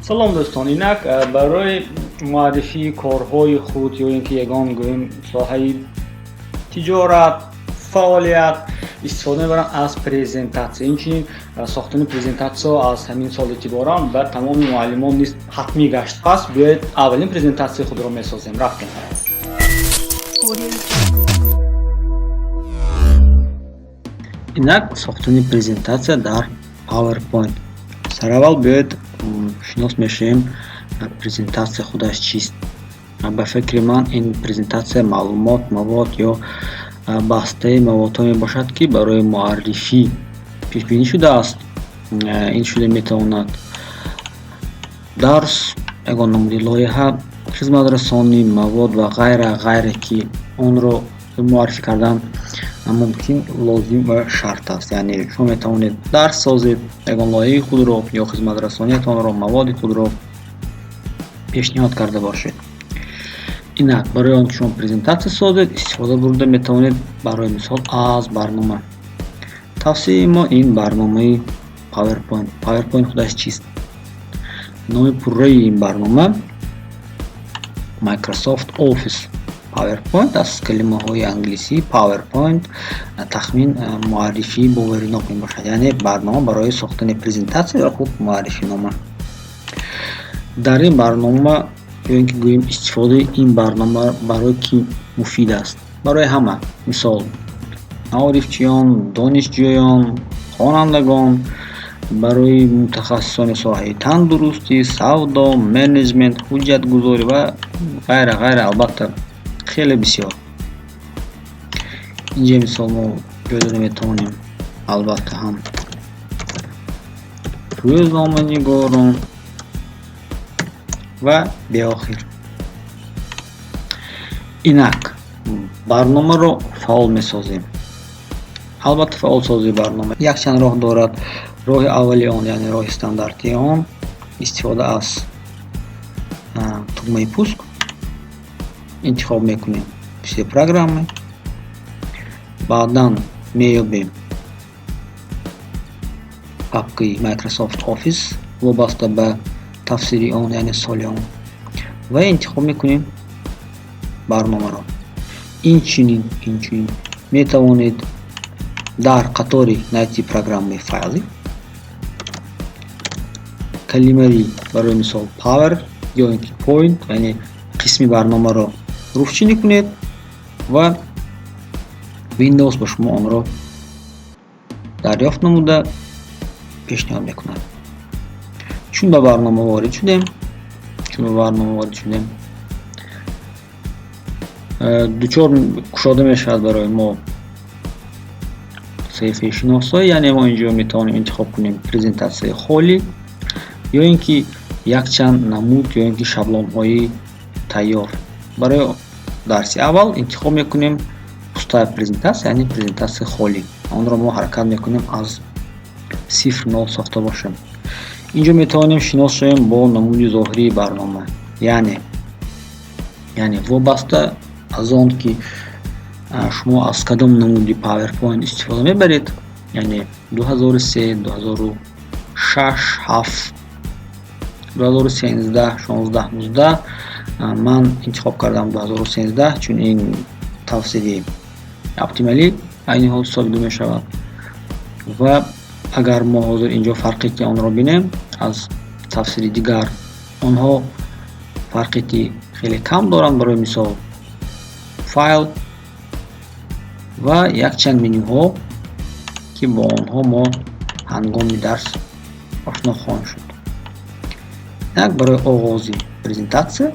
салом дӯстон, инак барои муаррифии корҳои худ ё ин ки ягон гӯем соҳаи тиҷорат, фаъолият истифода мебаранд аз презентатсия. Инчунин сохтани презентатсия аз ҳамин сол эътиборан ба тамоми муаллимон низ ҳатмӣ гашт. Пас биёед аввалин презентатсияи худро месозем. Рафтем. инак сохтани презентатсия дар PowerPoint. Сараввал биёед шинос мешавем презентатсия худаш чист. ба фикри ман ин презентатсия маълумот, мавод ё бастаи маводҳо мебошад, ки барои муаррифӣ пешбинӣ шудааст. Ин шуда метавонад дарс, ягон намуди лоиҳа, хизматрасонӣ, мавод ва ғайре, ки онро муаррифӣ кардан мумкин, лозим ва шарт аст. Яъне шумо метавонед дарс созед, ягон лоиҳаи худро ё хизматрасониятонро, маводи худро пешниҳод карда бошед. инак барои он ки шумо презентатсия созед, истифода бурда метавонед барои мисол аз барнома. тавсеяи мо ин барномаи PowerPoint худаш чист? номи пурраи ин барнома Microsoft Office. PowerPoint аз калимаҳои англисӣ PowerPoint тахмин муаррифии боваринок мебошад, яъне барнома барои сохтани презентатсия ё худ муаррифинома. дар ин барнома ё ин ки гӯем истифодаи ин барнома барои ки муфид аст? Барои ҳама. Мисол маорифчиён, донишҷӯён, хонандагон, барои мутахассисони соҳаи тандурустӣ, савдо, менеҷмент, ҳуҷҷатгузорӣ ва ғайра. Албатта хеле бисёр. инҷа мисол мо ҷой дода метавонем албатта ҳам рӯзноманигорон ва беохир. инак барномаро фаъол месозем. албатта фаъолсозии барнома якчанд роҳ дорад. роҳи аввали он, яъне роҳи стандартии он, истифода аз тугмаи пуск интихоб мекунем все программы. баъдан меёбем папкаи Microsoft Office вобаста ба тафсири он, яъне соли он, ва интихоб мекунем барномаро. Инчунин метавонед дар қатори найти программаи файли калимаи барои мисол Power ё ин ки Point, яъне қисми барномаро руфчинӣ кунед ва Windows ба шумо онро дарёфт намуда пешниҳод мекунад. чун ба барнома ворид шудем, дучор кушода мешавад барои мо саҳифаи шиносоӣ, яъне мо инҷо метавонем интихоб кунем презентатсияи холӣ ё ин ки якчанд намуд ё ин ки шаблонҳои тайёр. барои дарси аввал интихоб мекунем пустая презентатсия, яъне презентатсияи холӣ. онро мо ҳаракат мекунем аз 0-0 сохта бошем. инҷо метавонем шинос шавем бо намуди зоҳирии барнома, яъне вобаста аз он ки шумо аз кадом намуди PowerPoint истифода мебаред, яъне 2003, 2006, 7, 2013, 16, 19. ман интихоб кардам 2013, чун ин тавсири оптималӣ айни ҳол ҳисобида мешавад. ва агар мо ҳозир инҷо фарқе ки онро бинем аз тавсири дигар, онҳо фарқе ки хеле кам доранд. барои мисол файл ва якчанд менюҳо ки бо онҳо мо ҳангоми дарс ошно хоҳем шуд. инак барои оғози презентатсия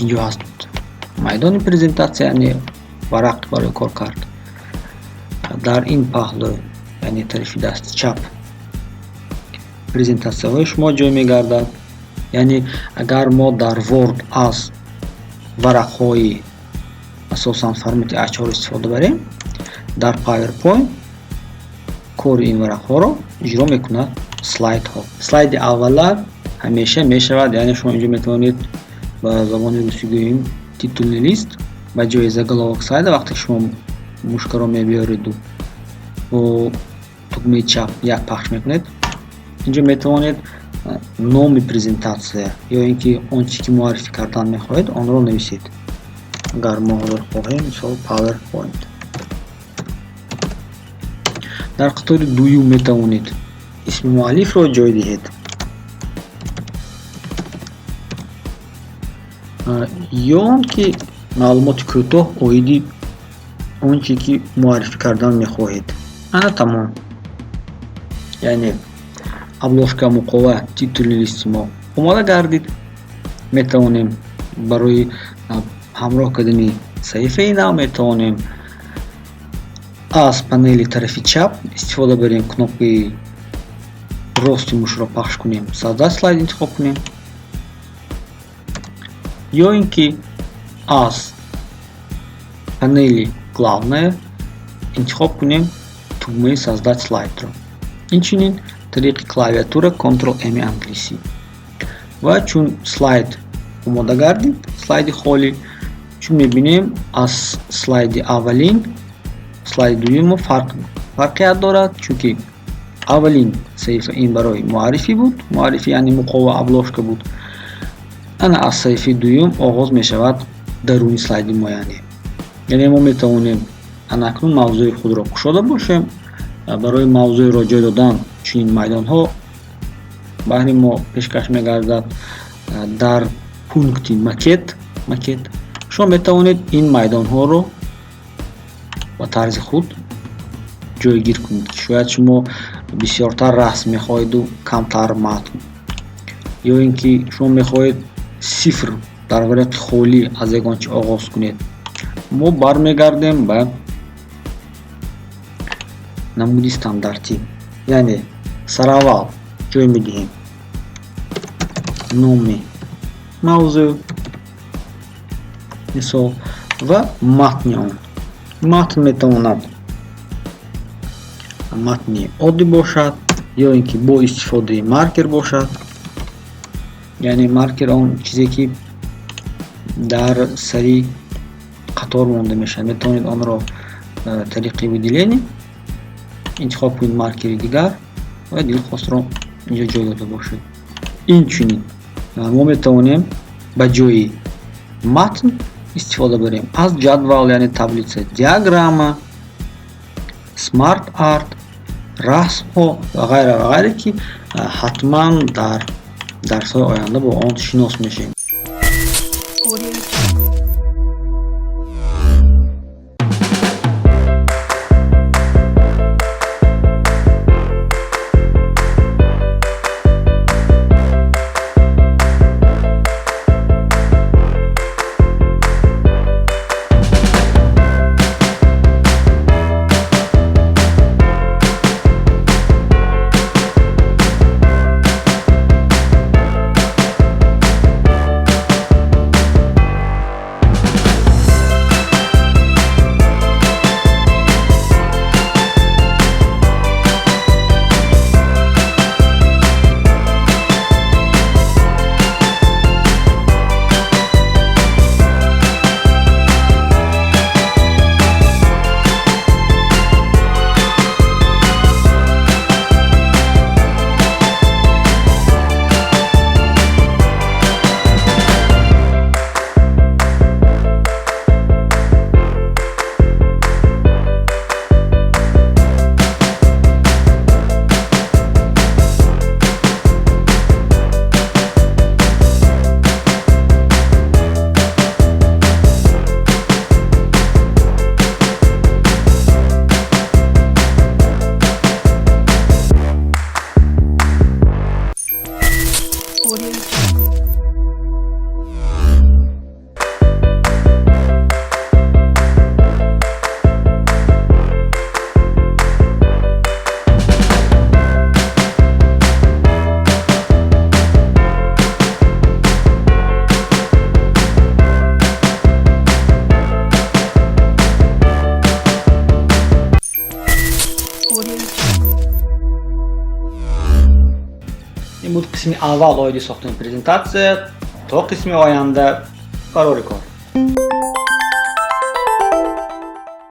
инҷо ҳаст майдони презентатсия, яъне варақ барои кор кард. дар ин паҳлӯ, яъне тарафи дасти чап, презентатсияҳои шумо ҷой мегардад. яъне агар мо дар Word аз варақҳои асосан формати А4 истифода барем, дар PowerPoint кори ин варақҳоро иҷро мекунад слайдҳо. слайди аввала ҳамеша мешавад, яъне шумо инҷо метавонед ба забони русӣ гӯем титулный лист ба ҷои заголовок слайда. вақте ки шумо мушкаро мебиёреду бо тугмаи чап як пахш мекунед, инҷо метавонед номи презентация ё ин ки он чизе ки муаррифӣ кардан мехоҳед онро нависед. Агар мо ҳозир хоҳем мисол PowerPoint. Дар қатори дуюм метавонед исми муаллифро ҷой диҳед. ё он ки маълумоти кӯтоҳ оиди он чизе ки муаррифӣ кардан мехоҳед. Ана тамом. Яъне обложка, муқова, титулни листи мо омода гардид. Метавонем барои ҳамроҳ кардани саҳифаи нав метавонем аз панели тарафи чап истифода барем, кнопкаи рости мушро пахш кунем, создать слайд интихоб кунем. Ё ин ки аз панели главная интихоб кунем тугмаи создать слайдро. Инчунин тариқи клавиатура Ctrl+M англисӣ. Ва чун слайд омода гардид, слайди холӣ, чун мебинем аз слайди аввалин слайди дуюмо фарқият дорад, чунки аввалин саҳифа ин барои муаррифӣ буд, муаррифӣ яъне муқова обложка буд. Ана аз саҳифаи дуюм оғоз мешавад даруни слайди муайяне. Яъне мо метавонем анакнун мавзӯи худро кушода бошем. Барои мавзӯеро ҷой додан чунин майдонҳо баҳри мо пешкаш мегардад. Дар пункти макет шумо метавонед ин майдонҳоро ба тарзи худ ҷойгир кунед. Шояд шумо бисёртар расм мехоҳеду камтар матн, ё ин ки шумо мехоҳед сифр дар варақи холӣ аз ягончи оғоз кунед. Мо бармегардем ба намуди стандартӣ, яъне сараввал ҷой медиҳем номи мавзӯъ мисол ва матни он. Матн метавонад матни оддӣ бошад ё ин ки бо истифодаи маркер бошад. Яъне маркер он чизе ки дар сари қатор монда мешавад. Метавонед онро тариқи выделение интихоб кунед маркери дигар ва дилхостро инҷо ҷой дода бошед. Инчунин мо метавонем ба ҷои матн истифода барем аз ҷадвал, яъне таблица, диаграмма, смарт арт, расмҳо ва ғайра ки ҳатман дар дарсҳои оянда бо он шинос мешавем. ин буд қисми аввал оиди сохтани презентатсия. То қисми оянда барори кор.